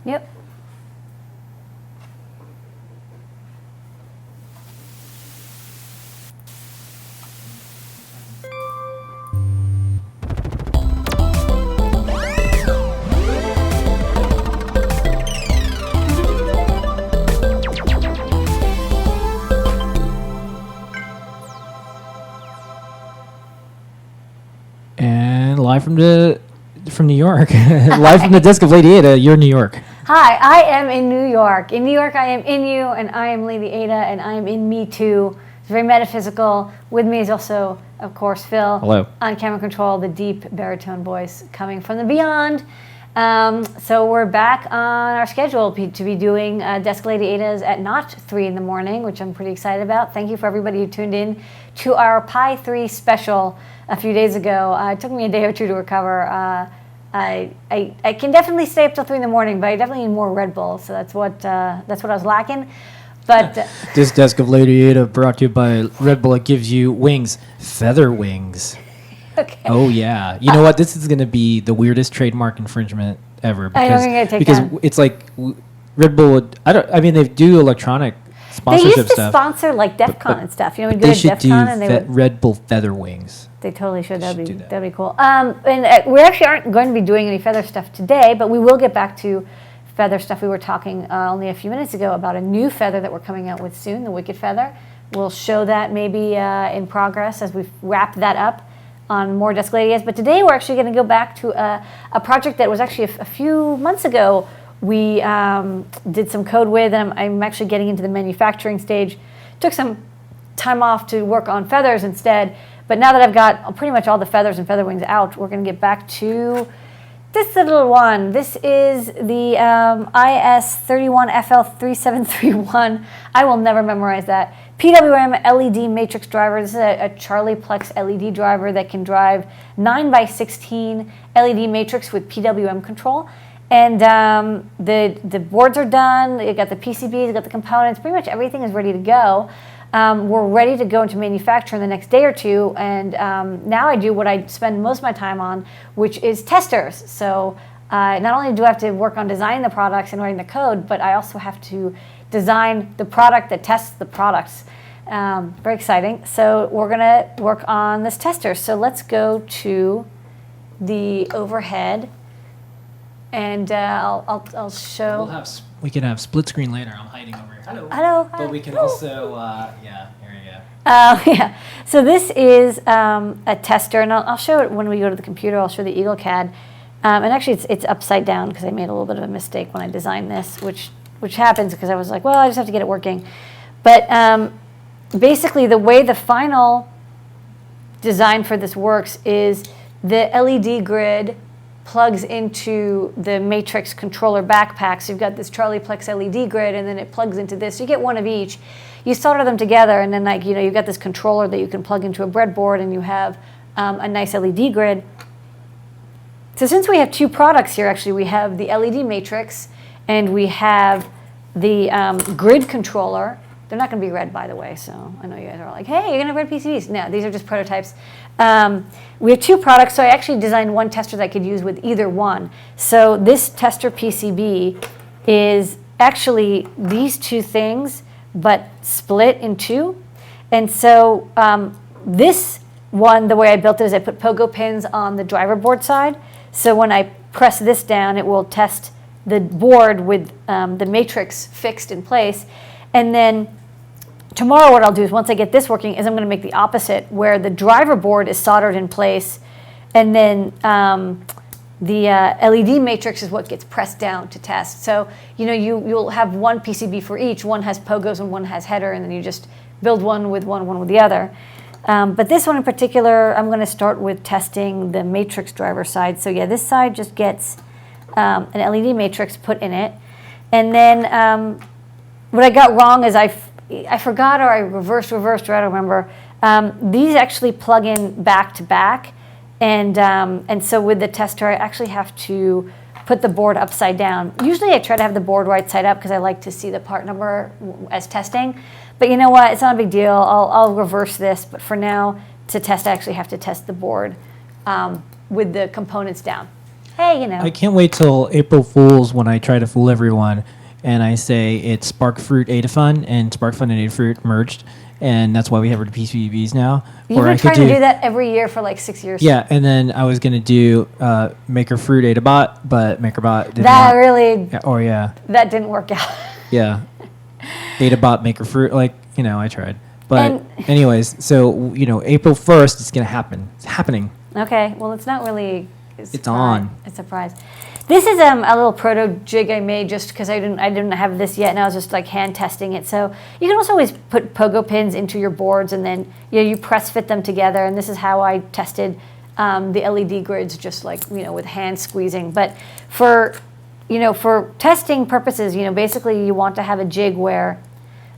Yep. And live from New York, live from the desk of Lady Ada. You're in New York. Hi, I am in New York. In New York, I am in you, and I am Lady Ada, and I am in me too. It's very metaphysical. With me is also, of course, Phil. Hello. On camera control, the deep baritone voice coming from the beyond. So we're back on our schedule to be doing Desk Lady Ada's at not 3 in the morning, which I'm pretty excited about. Thank you for everybody who tuned in to our Pi 3 special a few days ago. It took me a day or two to recover. I can definitely stay up till 3 in the morning, but I definitely need more Red Bull. So that's what I was lacking. But This Desk of Lady Ada brought to you by Red Bull. It gives you wings, feather wings. okay. Oh yeah, you know what? This is going to be the weirdest trademark infringement ever I know we're gonna take because that. it's like Red Bull would. I mean, they do electronic They sponsorship used to stuff. sponsor like DEF CON and stuff. You know, we'd go They to should DEF do CON and they would. Red Bull feather wings. They totally should. That'd do be that. that'd be cool. And we actually aren't going to be doing any feather stuff today, but we will get back to feather stuff. We were talking only a few minutes ago about a new feather that we're coming out with soon, the Wicked Feather. We'll show that maybe in progress as we wrap that up on more Desk Lady A's. But today we're actually going to go back to a project that was actually a few months ago. We did some code with, and I'm actually getting into the manufacturing stage. Took some time off to work on feathers instead. But now that I've got pretty much all the feathers and feather wings out, we're going to get back to this little one. This is the IS31FL3731. I will never memorize that. PWM LED matrix driver. This is a Charlie Plex LED driver that can drive 9x16 LED matrix with PWM control. And the boards are done. You got the PCBs, you got the components. Pretty much everything is ready to go. We're ready to go into manufacture in the next day or two, and now I do what I spend most of my time on, which is testers. So not only do I have to work on designing the products and writing the code, but I also have to design the product that tests the products. Very exciting. So we're going to work on this tester. So let's go to the overhead, and I'll show. We can have split screen later. I'm hiding over here. Hello. Hello. But we can also, yeah, here you go. Yeah. So this is a tester, and I'll show it when we go to the computer. I'll show the EagleCAD, and actually it's upside down because I made a little bit of a mistake when I designed this, which happens because I was like, well, I just have to get it working. But basically, the way the final design for this works is the LED grid plugs into the matrix controller backpack. So you've got this Charlie Plex LED grid, and then it plugs into this. So you get one of each. You solder them together, and then you've got this controller that you can plug into a breadboard, and you have a nice LED grid. So since we have two products here, actually, we have the LED matrix, and we have the grid controller. They're not going to be red, by the way, so I know you guys are like, hey, you're going to have red PCBs. No, these are just prototypes. We have two products, so I actually designed one tester that I could use with either one. So this tester PCB is actually these two things, but split in two. And so this one, the way I built it is I put pogo pins on the driver board side. So when I press this down, it will test the board with the matrix fixed in place. And then tomorrow what I'll do is once I get this working is I'm going to make the opposite, where the driver board is soldered in place, and then the LED matrix is what gets pressed down to test. So you'll have one PCB for each. One has pogos and one has header, and then you just build one with one with the other. But this one in particular, I'm going to start with testing the matrix driver side. So yeah, this side just gets an LED matrix put in it, and then what I got wrong is I forgot, or I reversed, or I don't remember. These actually plug in back to back, and so with the tester, I actually have to put the board upside down. Usually I try to have the board right side up because I like to see the part number as testing. But you know what? It's not a big deal. I'll reverse this. But for now, to test, I actually have to test the board with the components down. hey, you know. I can't wait till April Fool's when I try to fool everyone and I say it's Spark Fruit Adafruit and Spark Fun and Adafruit merged, and that's why we have our PCBs now. You've been trying to do that every year for like 6 years. Yeah, and then I was gonna do Maker Fruit Adabot, but MakerBot didn't. That didn't work out. Yeah, Adabot Maker Fruit, like I tried, but anyways, so April 1st it's gonna happen. It's happening. Okay, well it's not really. It's on. A surprise. This is a little proto jig I made just because I didn't have this yet, and I was just like hand testing it. So you can also always put pogo pins into your boards, and then you press fit them together. And this is how I tested the LED grids, just like with hand squeezing. But for testing purposes, basically you want to have a jig where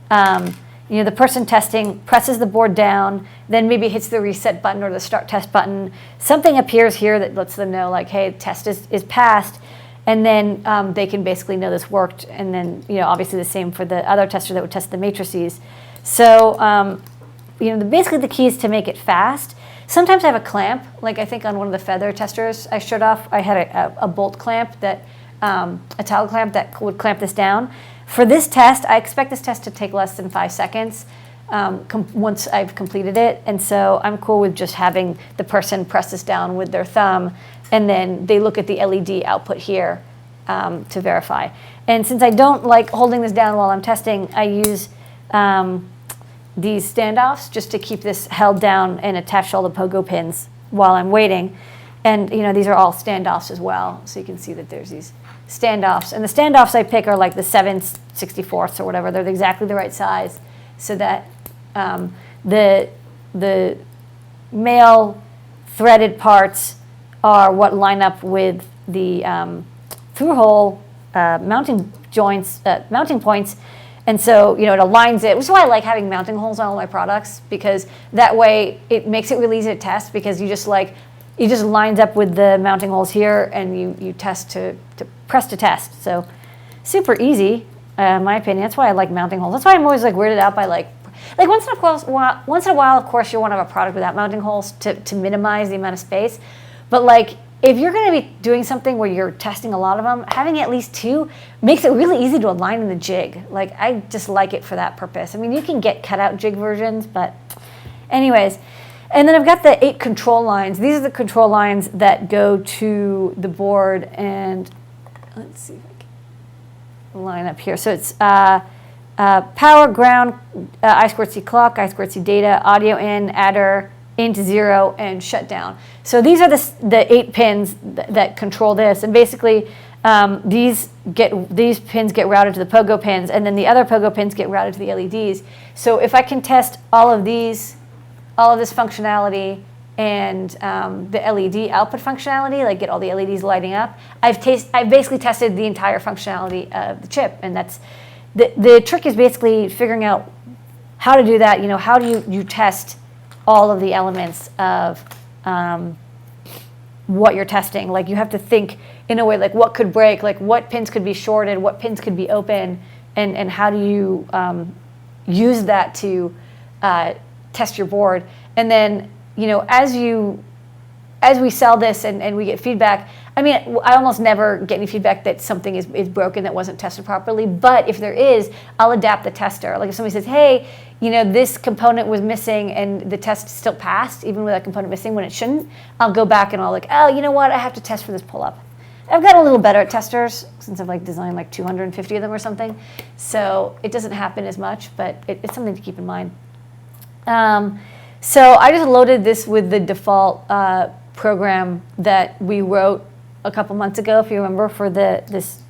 the person testing presses the board down, then maybe hits the reset button or the start test button. Something appears here that lets them know, like, hey, test is passed, and then they can basically know this worked. And then, obviously the same for the other tester that would test the matrices. So, basically the key is to make it fast. Sometimes I have a clamp, like I think on one of the feather testers I showed off, I had a bolt clamp that, a towel clamp that would clamp this down. For this test, I expect this test to take less than 5 seconds once I've completed it. And so I'm cool with just having the person press this down with their thumb, and then they look at the LED output here to verify. And since I don't like holding this down while I'm testing, I use these standoffs just to keep this held down and attach all the pogo pins while I'm waiting. And these are all standoffs as well. So you can see that there's these standoffs. And the standoffs I pick are like the 7/64 or whatever. They're exactly the right size so that the male threaded parts are what line up with the through-hole mounting points. And so, it aligns it, which is why I like having mounting holes on all my products, because that way it makes it really easy to test, because it just lines up with the mounting holes here, and you test to press to test. So super easy, in my opinion. That's why I like mounting holes. That's why I'm always like weirded out by like once in a while, of course, you want to have a product without mounting holes to minimize the amount of space. But like if you're going to be doing something where you're testing a lot of them, having at least 2 makes it really easy to align in the jig. Like I just like it for that purpose. I mean, you can get cutout jig versions, but anyways. And then I've got the 8 control lines. These are the control lines that go to the board, and let's see if I can line up here. So it's power, ground, I2C clock, I2C data, audio in, adder, into 0, and shutdown. So these are the 8 pins that control this, and basically these pins get routed to the pogo pins, and then the other pogo pins get routed to the LEDs. So if I can test all of this functionality and the LED output functionality, like get all the LEDs lighting up, I've basically tested the entire functionality of the chip, and that's the trick is basically figuring out how to do that. How do you test all of the elements of what you're testing? Like you have to think in a way like what could break, like what pins could be shorted, what pins could be open, and how do you use that to test your board. And then as we sell this and we get feedback, I mean, I almost never get any feedback that something is broken that wasn't tested properly. But if there is, I'll adapt the tester. Like if somebody says, hey, this component was missing and the test still passed, even with that component missing when it shouldn't, I'll go back and I'll like, oh, you know what? I have to test for this pull-up. I've got a little better at testers since I've designed 250 of them or something. So it doesn't happen as much, but it's something to keep in mind. So I just loaded this with the default program that we wrote a couple months ago, if you remember, for this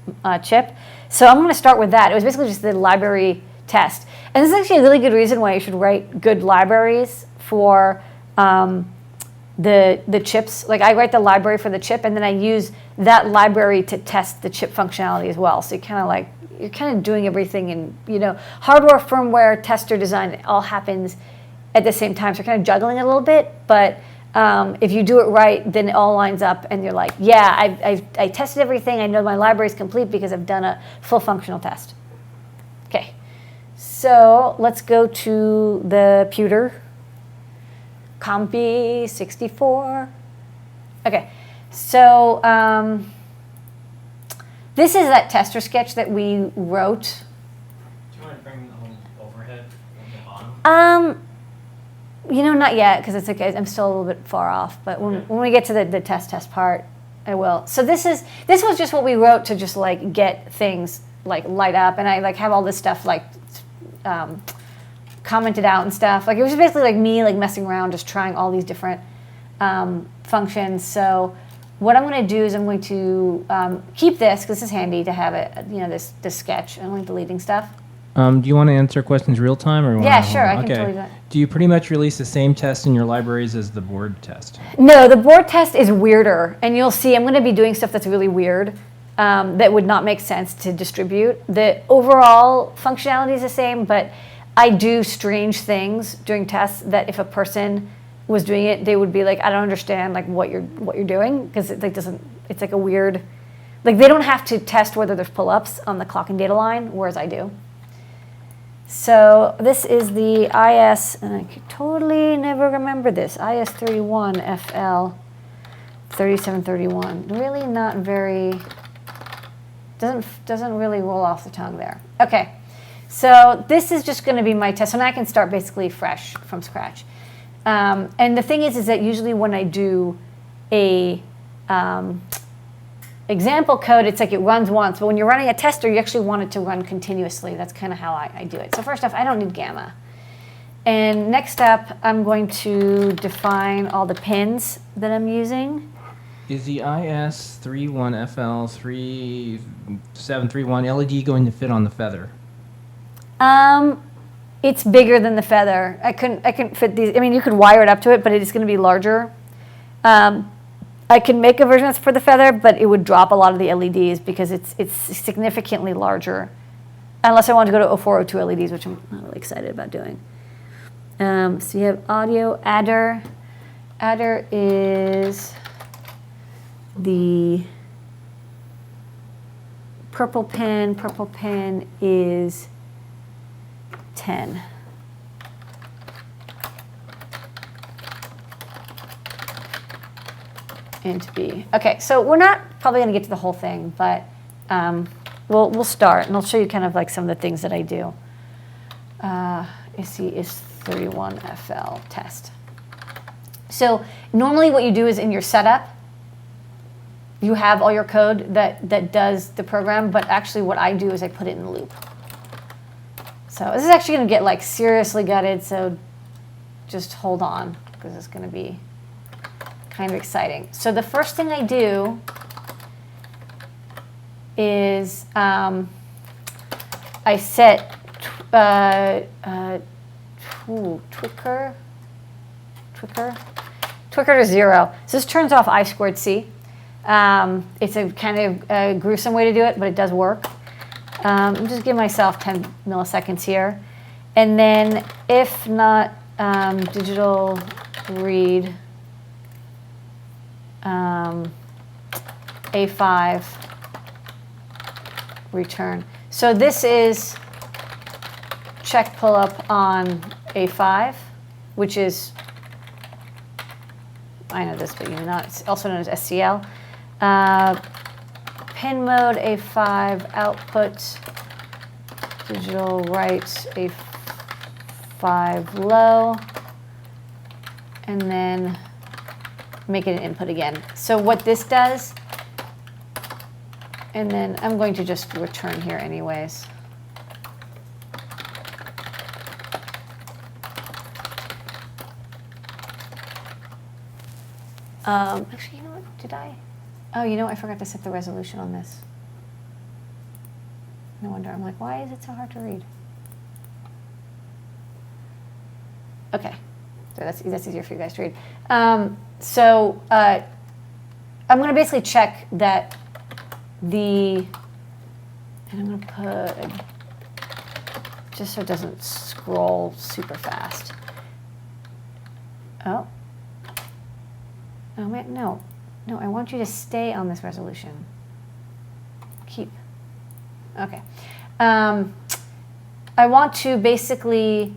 chip. So I'm going to start with that. It was basically just the library test. And this is actually a really good reason why you should write good libraries for the chips. Like I write the library for the chip, and then I use that library to test the chip functionality as well. So you're kind of doing everything in, hardware, firmware, tester, design, it all happens at the same time. So you're kind of juggling it a little bit, but if you do it right, then it all lines up and you're like, yeah, I tested everything. I know my library is complete because I've done a full functional test. Okay, so let's go to the pewter. Compy 64. Okay, So this is that tester sketch that we wrote. Do you want to bring the whole overhead on the bottom? Not yet, because it's okay. I'm still a little bit far off. But when we get to the test part, I will. So this was just what we wrote to just like get things like light up, and I like have all this stuff like commented out and stuff. Like it was just basically like me like messing around, just trying all these different functions. So what I'm going to do is I'm going to keep this because this is handy to have it. This sketch. I'm like deleting stuff. Do you want to answer questions real time or? Yeah, sure. I can totally do that. Do you pretty much release the same test in your libraries as the board test? No, the board test is weirder, and you'll see I'm going to be doing stuff that's really weird that would not make sense to distribute. The overall functionality is the same, but I do strange things during tests that if a person was doing it, they would be like, I don't understand like what you're doing, because it like doesn't. It's like a weird, like they don't have to test whether there's pull-ups on the clock and data line, whereas I do. So this is the IS, and I could totally never remember this, IS31FL3731. Really not very, doesn't really roll off the tongue there. Okay, so this is just going to be my test, and I can start basically fresh from scratch. And the thing is that usually when I do a example code, it's like it runs once, but when you're running a tester, you actually want it to run continuously. That's kind of how I do it. So first off, I don't need gamma. And next up, I'm going to define all the pins that I'm using. Is the IS31FL3731 LED going to fit on the feather? It's bigger than the feather. I couldn't fit these. I mean, you could wire it up to it, but it's going to be larger. I can make a version that's for the feather, but it would drop a lot of the LEDs because it's significantly larger. Unless I want to go to 0402 LEDs, which I'm not really excited about doing. So you have audio adder. Adder is the purple pin. Purple pin is 10. Into B. Okay, so we're not probably going to get to the whole thing, but we'll start, and I'll show you kind of like some of the things that I do. IS31FL test. So normally what you do is in your setup, you have all your code that does the program, but actually what I do is I put it in the loop. So this is actually going to get like seriously gutted, so just hold on, because it's going to be kind of exciting. So the first thing I do is I set Twicker to 0. So this turns off I2C. It's a kind of gruesome way to do it, but it does work. I'm just giving myself 10 milliseconds here. And then if not digital read A5 return. So this is check pull up on A5, which is, I know this, but it's also known as SCL. Pin mode A5, output digital write A5 low, and then make it an input again. So what this does, and then I'm going to just return here anyways. Actually, you know what, did I? Oh, I forgot to set the resolution on this. No wonder, I'm like, why is it so hard to read? Okay, so that's easier for you guys to read. So I'm going to basically check that and I'm going to put, just so it doesn't scroll super fast. Oh man, no, I want you to stay on this resolution. Keep. Okay. I want to basically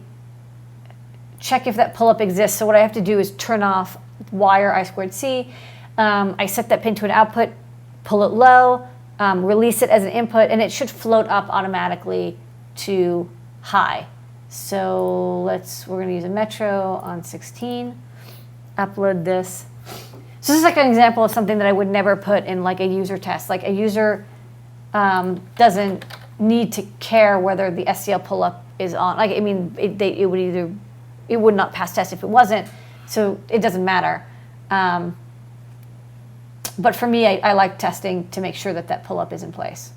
check if that pull-up exists. So what I have to do is turn off wire I2C. I set that pin to an output, pull it low, release it as an input, and it should float up automatically to high. So we're going to use a Metro on 16, upload this. So this is like an example of something that I would never put in like a user test. Like a user doesn't need to care whether the SCL pull-up is on. Like, I mean, it would not pass test if it wasn't, so it doesn't matter. But for me, I like testing to make sure that that pull-up is in place.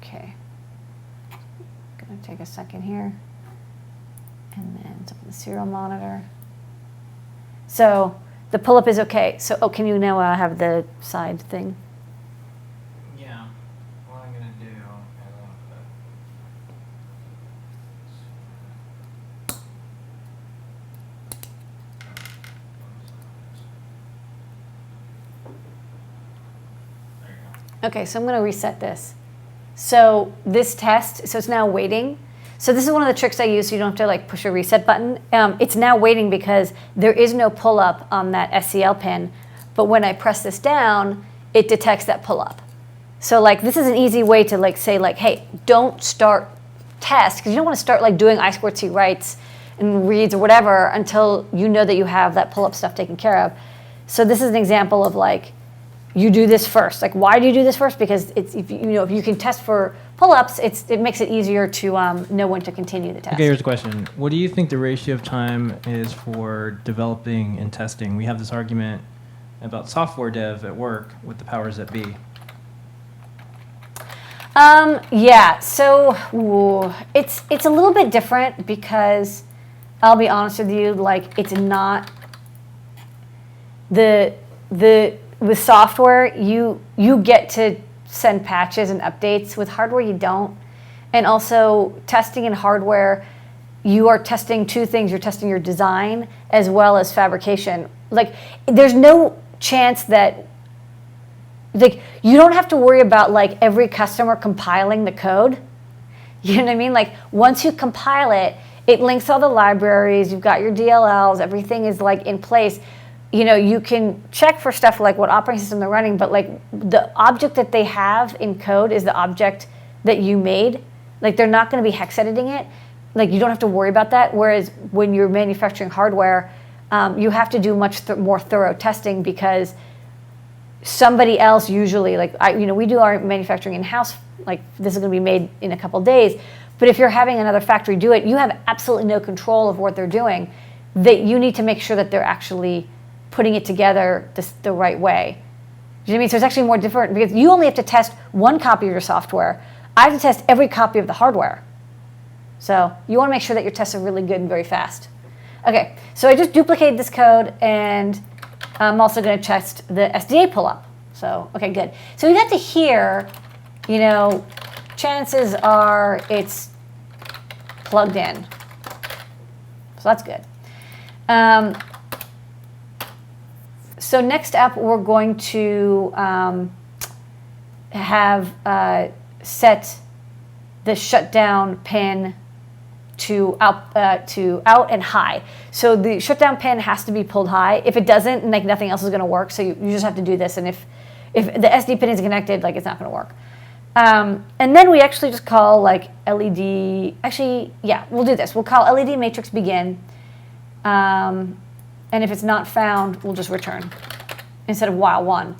Okay. Gonna take a second here. And then open the serial monitor. So the pull-up is okay. So, can you now have the side thing? Yeah. What I'm gonna do. There you go. Okay, so I'm going to reset this. So this test, so it's now waiting. So this is one of the tricks I use so you don't have to like push a reset button. It's now waiting because there is no pull-up on that SCL pin, but when I press this down, it detects that pull-up. So like this is an easy way to like say like, hey, don't start test, because you don't want to start like doing I2C writes and reads or whatever until you know that you have that pull-up stuff taken care of. So this is an example of like, you do this first. Like, why do you do this first? Because it's if you can test for pull-ups, it makes it easier to know when to continue the test. Okay, here's a question. What do you think the ratio of time is for developing and testing? We have this argument about software dev at work with the powers that be. Yeah, so it's a little bit different because I'll be honest with you, like it's not with software, you get to send patches and updates. With hardware, you don't. And also, testing in hardware, you are testing two things. You're testing your design as well as fabrication. Like, there's no chance that, like, you don't have to worry about, like, every customer compiling the code. You know what I mean? Like, once you compile it, it links all the libraries, you've got your DLLs, everything is, like, in place. You know, you can check for stuff like what operating system they're running, but like the object that they have in code is the object that you made. Like they're not going to be hex editing it. Like you don't have to worry about that. Whereas when you're manufacturing hardware, you have to do much more thorough testing because somebody else usually, like we do our manufacturing in-house. Like this is going to be made in a couple days. But if you're having another factory do it, you have absolutely no control of what they're doing. That you need to make sure that they're actually putting it together the right way. Do you know what I mean? So it's actually more different because you only have to test one copy of your software. I have to test every copy of the hardware. So you want to make sure that your tests are really good and very fast. Okay, so I just duplicated this code and I'm also going to test the SDA pull-up. So, okay, good. So we got to here, chances are it's plugged in. So that's good. So next up, we're going to have set the shutdown pin to out and high. So the shutdown pin has to be pulled high. If it doesn't, like nothing else is going to work. So you just have to do this. And if the SD pin is connected, like it's not going to work. And then we actually just call like LED. Actually, yeah, we'll do this. We'll call LED matrix begin. And if it's not found, we'll just return instead of while one.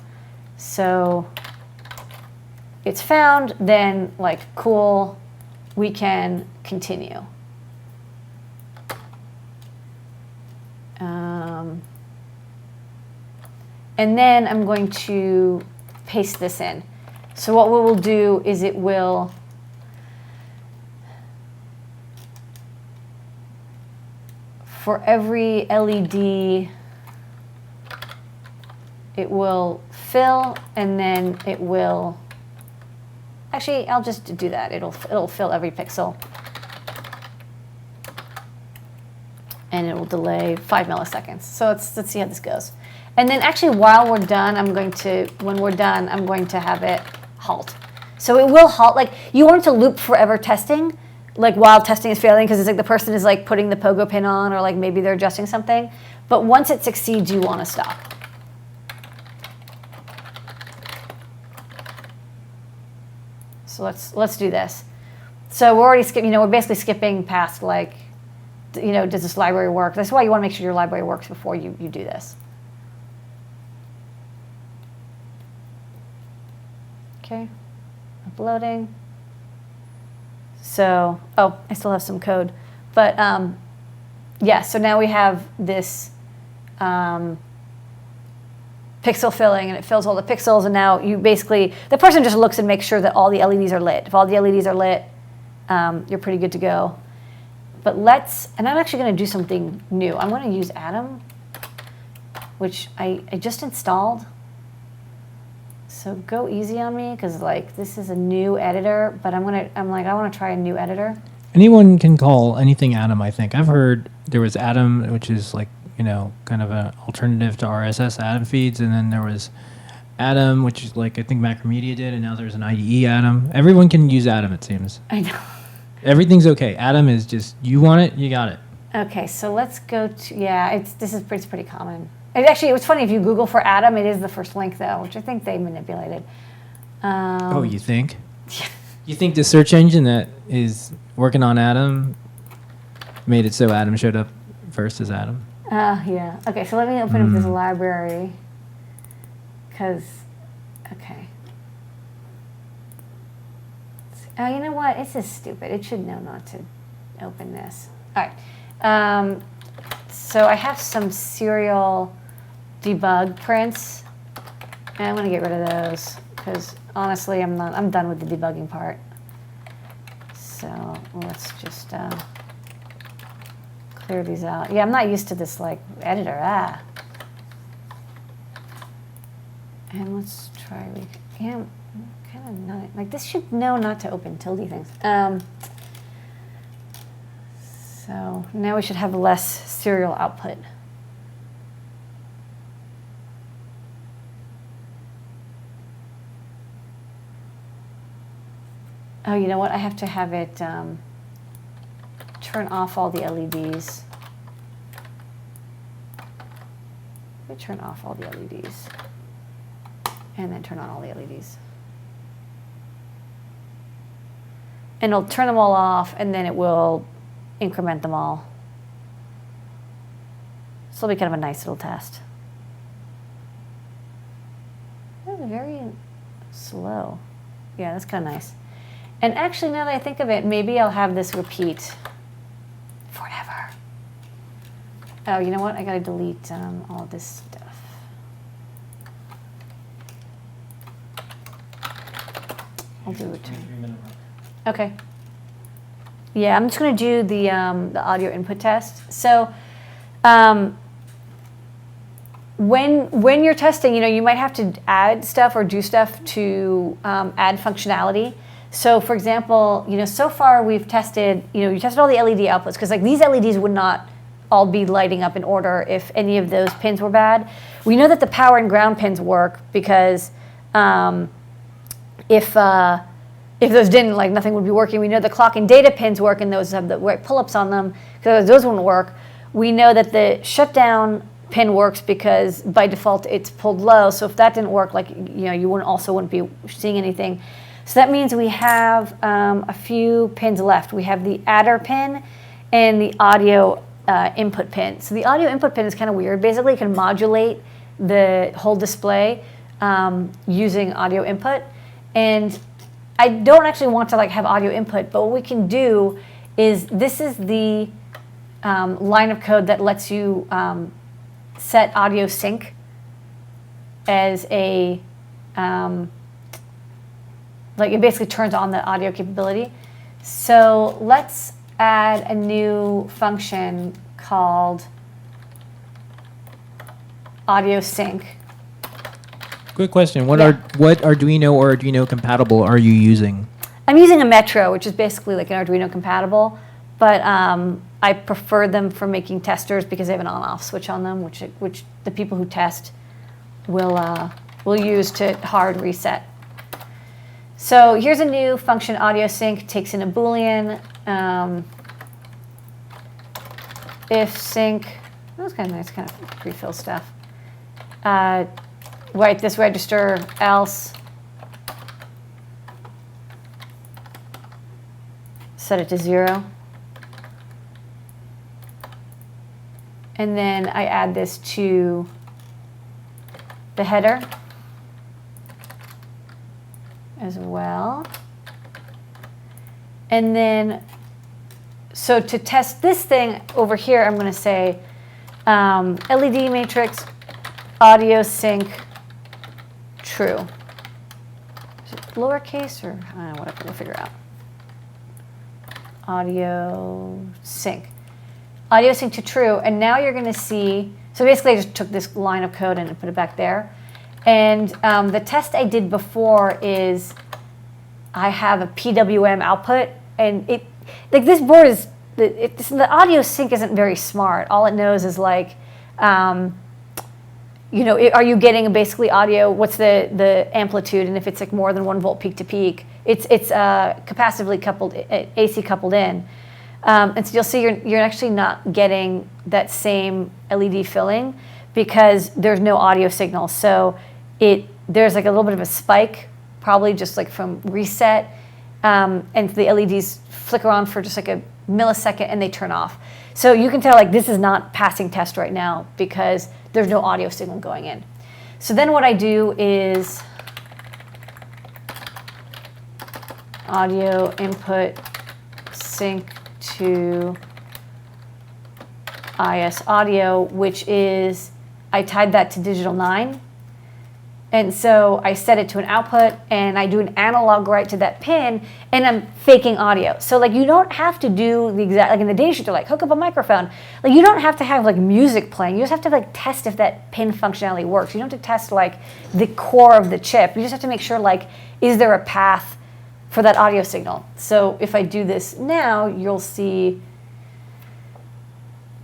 So it's found, then like cool, we can continue. And then I'm going to paste this in. So what we will do is it will for every LED, it will fill, and then it will, actually, I'll just do that. It'll fill every pixel. And it will delay 5 milliseconds. So let's see how this goes. And then actually, while we're done, when we're done, I'm going to have it halt. So it will halt, like, you want it to loop forever testing. like while testing is failing, because it's like the person is like putting the pogo pin on, or like maybe they're adjusting something. But once it succeeds, you want to stop. So let's do this. So we're already skipping, we're basically skipping past like, does this library work? That's why you want to make sure your library works before you do this. Okay, uploading. So, I still have some code. But yeah, so now we have this pixel filling, and it fills all the pixels, and now you basically, the person just looks and makes sure that all the LEDs are lit. If all the LEDs are lit, you're pretty good to go. But and I'm actually going to do something new. I'm going to use Atom, which I just installed. So go easy on me, because like this is a new editor, but I want to try a new editor. Anyone can call anything Atom, I think. I've heard there was Atom, which is like, kind of an alternative to RSS Atom feeds, and then there was Atom, which is like I think Macromedia did, and now there's an IDE Atom. Everyone can use Atom, it seems. I know. Everything's okay. Atom is just, you want it, you got it. Okay, so let's go to, it's pretty common. It was funny, if you Google for Atom, it is the first link though, which I think they manipulated. Oh, you think? You think the search engine that is working on Atom made it so Atom showed up first as Atom? Yeah. Okay, so let me open up this library, because, okay. Oh, you know what? It's just stupid. It should know not to open this. All right. So I have some serial debug prints, and I'm going to get rid of those, because honestly, I'm done with the debugging part. So let's just clear these out. Yeah, I'm not used to this like editor. And let's try. Yeah, kind of not like this should know not to open tilde things. So now we should have less serial output. Oh, you know what? I have to have it turn off all the LEDs. Let me turn off all the LEDs. And then turn on all the LEDs. And it'll turn them all off, and then it will increment them all. So it'll be kind of a nice little test. That's very slow. Yeah, that's kind of nice. And actually, now that I think of it, maybe I'll have this repeat forever. Oh, you know what? I gotta delete all this stuff. I'll do it. Okay. Yeah, I'm just gonna do the audio input test. So, when you're testing, you might have to add stuff or do stuff to add functionality. So for example, so far we've tested, you tested all the LED outputs, because like these LEDs would not all be lighting up in order if any of those pins were bad. We know that the power and ground pins work, because if those didn't, like nothing would be working. We know the clock and data pins work, and those have the right pull-ups on them, because those wouldn't work. We know that the shutdown pin works, because by default it's pulled low. So if that didn't work, like you wouldn't be seeing anything. So that means we have a few pins left. We have the adder pin and the audio input pin. So the audio input pin is kind of weird. Basically, you can modulate the whole display using audio input. And I don't actually want to like have audio input, but what we can do is, this is the line of code that lets you set audio sync as a like it basically turns on the audio capability. So let's add a new function called audio sync. Quick question. What Arduino or Arduino compatible are you using? I'm using a Metro, which is basically like an Arduino compatible, but I prefer them for making testers, because they have an on-off switch on them, which the people who test will use to hard reset. So here's a new function, audio sync, takes in a Boolean. If sync, that's kind of nice, kind of pre-fill stuff. Write this register, else. Set it to 0. And then I add this to the header as well. And then, so to test this thing over here, I'm going to say LED matrix audio sync true. Is it lowercase or whatever, we'll figure out. Audio sync. Audio sync to true, and now you're going to see, so basically I just took this line of code and put it back there. And the test I did before is I have a PWM output, and it, like this board is, the audio sync isn't very smart. All it knows is like, you know, are you getting basically audio, what's the amplitude, and if it's like more than 1 volt peak to peak, it's capacitively coupled, AC coupled in. And so you'll see you're actually not getting that same LED filling because there's no audio signal. So there's like a little bit of a spike, probably just like from reset, and the LEDs flicker on for just like a millisecond and they turn off. So you can tell like this is not passing test right now because there's no audio signal going in. So then what I do is audio input sync to IS audio, which is, I tied that to digital 9. And so I set it to an output and I do an analog write to that pin and I'm faking audio. So like you don't have to do the exact, like in the data sheet they're like hook up a microphone. Like you don't have to have like music playing. You just have to like test if that pin functionality works. You don't have to test like the core of the chip. You just have to make sure like, is there a path for that audio signal? So if I do this now, you'll see,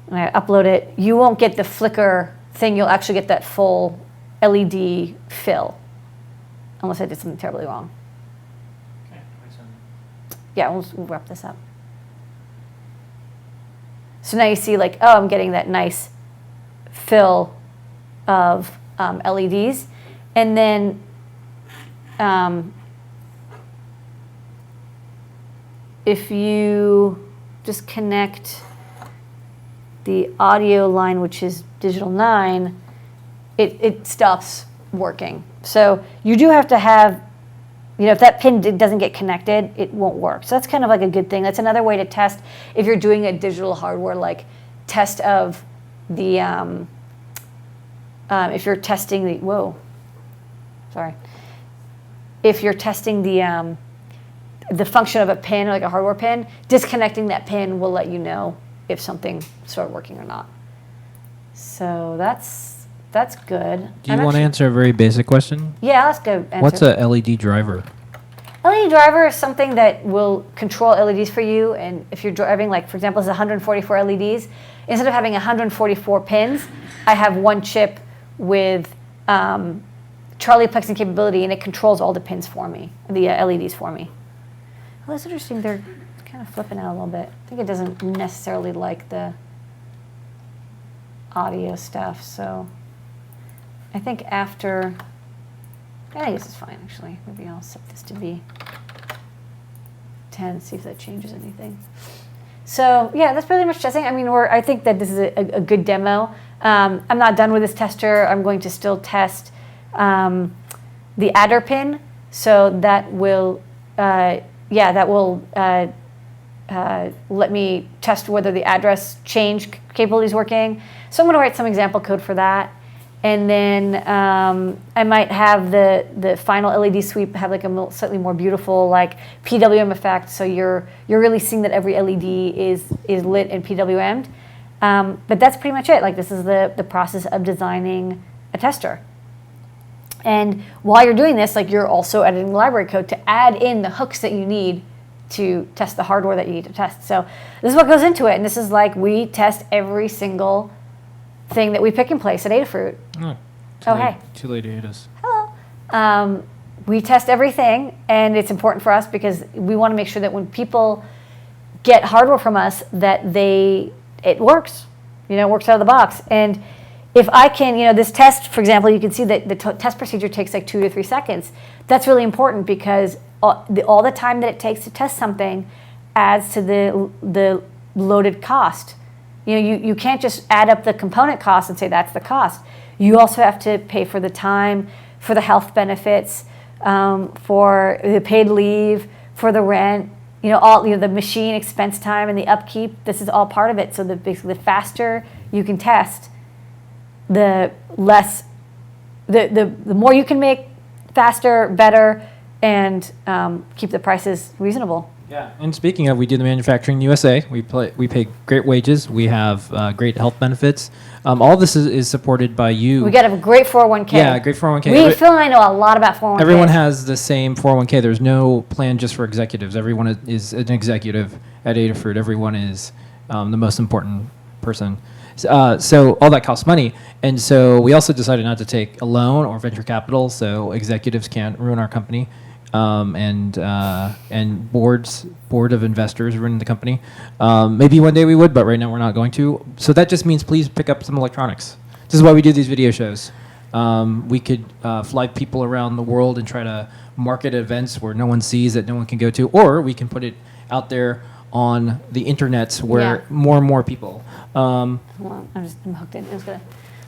when I upload it, you won't get the flicker thing. You'll actually get that full LED fill, unless I did something terribly wrong. Okay, yeah, we'll wrap this up. So now you see like, oh, I'm getting that nice fill of LEDs. And then if you just connect the audio line, which is digital 9, it stops working. So you do have to have, you know, if that pin doesn't get connected, it won't work. So that's kind of like a good thing. That's another way to test if you're doing a digital hardware, like test of the, if you're testing the, if you're testing the function of a pin, like a hardware pin, disconnecting that pin will let you know if something started working or not. So that's good. Do you want to answer a very basic question? Yeah, let's go answer. What's a LED driver? LED driver is something that will control LEDs for you. And if you're driving, like for example, it's 144 LEDs. Instead of having 144 pins, I have one chip with Charlie plexing capability, and it controls all the pins for me, the LEDs for me. Well, that's interesting. They're kind of flipping out a little bit. I think it doesn't necessarily like the audio stuff, so I think after, I guess it's fine actually. Maybe I'll set this to be 10, see if that changes anything. So yeah, that's pretty much testing. I mean, I think that this is a good demo. I'm not done with this tester. I'm going to still test the adder pin, so that will, that will let me test whether the address change capability is working. So I'm going to write some example code for that. And then I might have the final LED sweep have like a slightly more beautiful like PWM effect. So you're really seeing that every LED is lit and PWM'd. But that's pretty much it. Like this is the process of designing a tester. And while you're doing this, like you're also editing library code to add in the hooks that you need to test the hardware that you need to test. So this is what goes into it. And this is like we test every single thing that we pick and place at Adafruit. Oh, hey. Two lady Adas. Hello. we test everything, and it's important for us because we want to make sure that when people get hardware from us, that it works. It works out of the box. And if I can, this test, for example, you can see that the test procedure takes like 2 to 3 seconds. That's really important because all the time that it takes to test something adds to the loaded cost. You can't just add up the component cost and say that's the cost. You also have to pay for the time, for the health benefits, for the paid leave, for the rent, all the machine expense time and the upkeep. This is all part of it. So basically, the faster you can test, the more you can make faster, better, and keep the prices reasonable. Yeah, and speaking of, we do the manufacturing in USA. We pay great wages. We have great health benefits. All this is supported by you. We got a great 401k. Yeah, great 401k. Phil and I know a lot about 401k. Everyone has the same 401k. There's no plan just for executives. Everyone is an executive at Adafruit. Everyone is the most important person. So all that costs money. And so we also decided not to take a loan or venture capital so executives can't ruin our company. And board of investors running the company. Maybe one day we would, but right now we're not going to. So that just means please pick up some electronics. This is why we do these video shows. We could fly people around the world and try to market events where no one sees, that no one can go to, or we can put it out there on the internets where more and more people. Well, I'm hooked in. I was going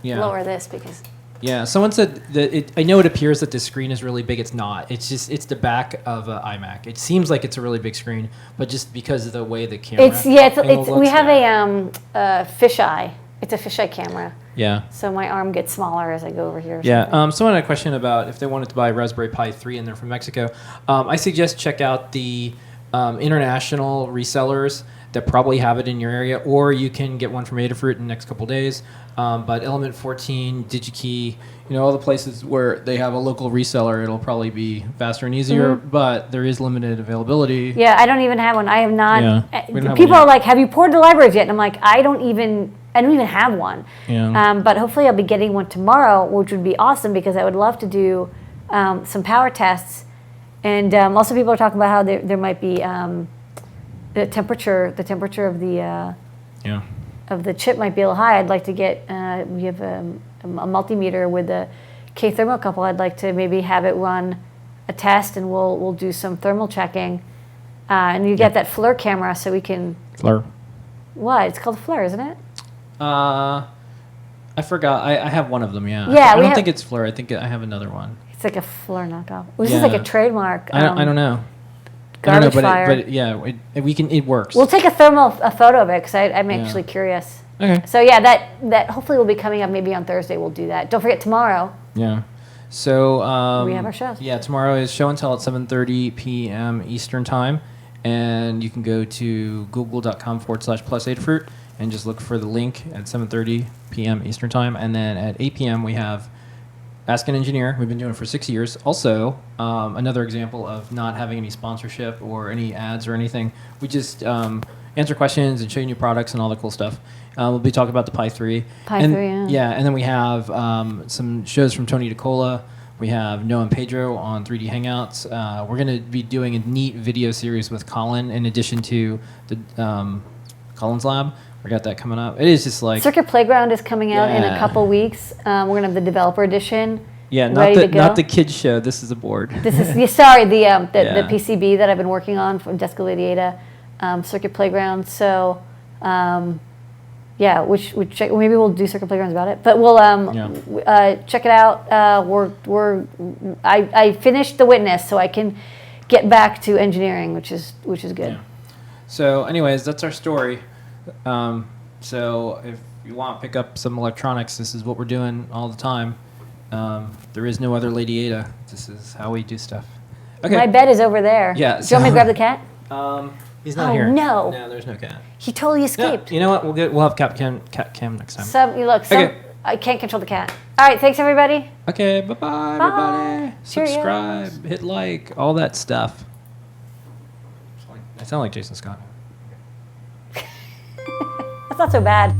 to lower this because... Yeah, someone said that I know it appears that the screen is really big. It's not. It's the back of an iMac. It seems like it's a really big screen, but just because of the way the camera. We have a fisheye. It's a fisheye camera. Yeah. So my arm gets smaller as I go over here. Yeah. Someone had a question about if they wanted to buy Raspberry Pi 3 and they're from Mexico. I suggest check out the international resellers that probably have it in your area, or you can get one from Adafruit in the next couple days. But Element 14, DigiKey, all the places where they have a local reseller, it'll probably be faster and easier, but there is limited availability. Yeah, I don't even have one. I have not. Yeah, people are like, have you ported to libraries yet? And I'm like, I don't even have one. Yeah. But hopefully I'll be getting one tomorrow, which would be awesome because I would love to do some power tests. And also people are talking about how there might be the temperature of the of the chip might be a little high. I'd like to get we have a multimeter with a K thermocouple. I'd like to maybe have it run a test, and we'll do some thermal checking. And you get that FLIR camera, so we can. FLIR. What? It's called FLIR, isn't it? I forgot. I have one of them. Yeah. Yeah. I don't think it's FLIR. I think I have another one. It's like a FLIR knockoff. This is like a trademark. I don't know. Garbage fire. But yeah, it works. We'll take a photo of it because I'm actually curious. Okay. So yeah, that hopefully will be coming up maybe on Thursday. We'll do that. Don't forget tomorrow. Yeah. So we have our shows. Yeah, tomorrow is show and tell at 7:30 p.m. Eastern time, and you can go to google.com/+Adafruit and just look for the link at 7:30 p.m. Eastern time, and then at 8 p.m. we have Ask an Engineer. We've been doing it for 6 years. Also, another example of not having any sponsorship or any ads or anything. We just answer questions and show you new products and all the cool stuff. We'll be talking about the Pi 3. Pi 3, yeah. Yeah, and then we have some shows from Tony DeCola. We have Noah and Pedro on 3D Hangouts. We're going to be doing a neat video series with Colin in addition to the Colin's Lab. We got that coming up. It is just like Circuit Playground is coming out in a couple weeks. We're gonna have the developer edition. Yeah, not the kids show. This is a board. This is the PCB that I've been working on from Desco Lady Ada, Circuit Playground. So, which maybe we'll do Circuit Playgrounds about it. But we'll check it out. I finished the Witness, so I can get back to engineering, which is good. Yeah. So, anyways, that's our story. So if you want to pick up some electronics, this is what we're doing all the time. There is no other Lady Ada. This is how we do stuff. Okay. My bed is over there. Yeah. Do you want me to grab the cat? He's not here. No. No, there's no cat. He totally escaped. No, you know what? We'll have cat cam next time. Okay. I can't control the cat. All right. Thanks, everybody. Okay. Bye-bye, everybody. Cheerios. Subscribe, hit like, all that stuff. I sound like Jason Scott. That's not so bad.